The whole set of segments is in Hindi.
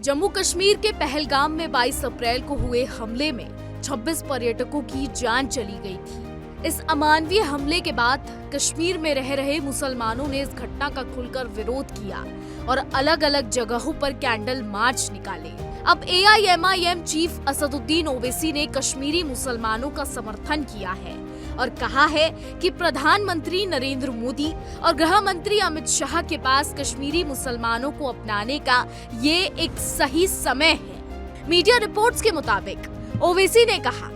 जम्मू कश्मीर के पहलगाम में 22 अप्रैल को हुए हमले में 26 पर्यटकों की जान चली गई थी। इस अमानवीय हमले के बाद कश्मीर में रह रहे मुसलमानों ने इस घटना का खुलकर विरोध किया और अलग अलग जगहों पर कैंडल मार्च निकाले। अब AIMIM चीफ असदुद्दीन ओवैसी ने कश्मीरी मुसलमानों का समर्थन किया है और कहा है कि प्रधानमंत्री नरेंद्र मोदी और गृह मंत्री अमित शाह के पास कश्मीरी मुसलमानों को अपनाने का ये एक सही समय है। मीडिया रिपोर्ट्स के मुताबिक ओवैसी ने कहा,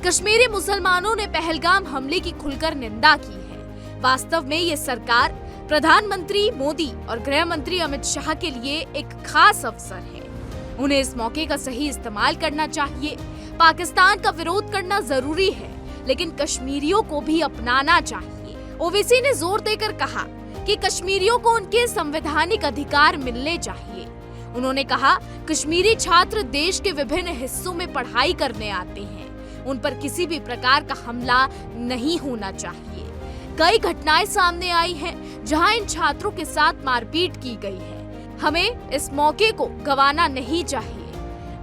कश्मीरी मुसलमानों ने पहलगाम हमले की खुलकर निंदा की है। वास्तव में ये सरकार, प्रधानमंत्री मोदी और गृह मंत्री अमित शाह के लिए एक खास अवसर है। उन्हें इस मौके का सही इस्तेमाल करना चाहिए। पाकिस्तान का विरोध करना जरूरी है, लेकिन कश्मीरियों को भी अपनाना चाहिए। ओवैसी ने जोर देकर कहा कि कश्मीरियों को उनके संवैधानिक अधिकार मिलने चाहिए। उन्होंने कहा, कश्मीरी छात्र देश के विभिन्न हिस्सों में पढ़ाई करने आते हैं, उन पर किसी भी प्रकार का हमला नहीं होना चाहिए। कई घटनाएं सामने आई हैं जहां इन छात्रों के साथ मारपीट की गई है। हमें इस मौके को गंवाना नहीं चाहिए।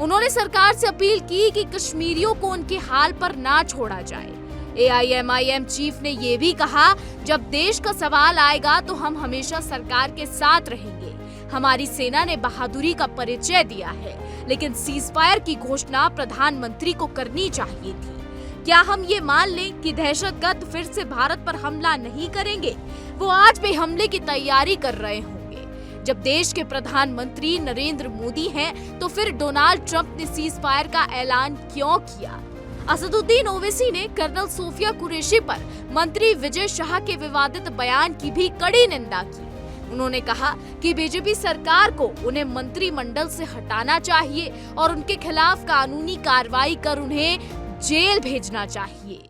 उन्होंने सरकार से अपील की कि कश्मीरियों को उनके हाल पर ना छोड़ा जाए। AIMIM चीफ ने ये भी कहा, जब देश का सवाल आएगा तो हम हमेशा सरकार के साथ रहेंगे। हमारी सेना ने बहादुरी का परिचय दिया है, लेकिन सीजफायर की घोषणा प्रधानमंत्री को करनी चाहिए थी। क्या हम ये मान लें कि दहशतगर्द फिर से भारत पर हमला नहीं करेंगे? वो आज भी हमले की तैयारी कर रहे होंगे। जब देश के प्रधानमंत्री नरेंद्र मोदी हैं, तो फिर डोनाल्ड ट्रंप ने सीजफायर का ऐलान क्यों किया? असदुद्दीन ओवैसी ने कर्नल सोफिया कुरैशी पर मंत्री विजय शाह के विवादित बयान की भी कड़ी निंदा की। उन्होंने कहा कि बीजेपी सरकार को उन्हें मंत्रिमंडल से हटाना चाहिए और उनके खिलाफ कानूनी कार्रवाई कर उन्हें जेल भेजना चाहिए।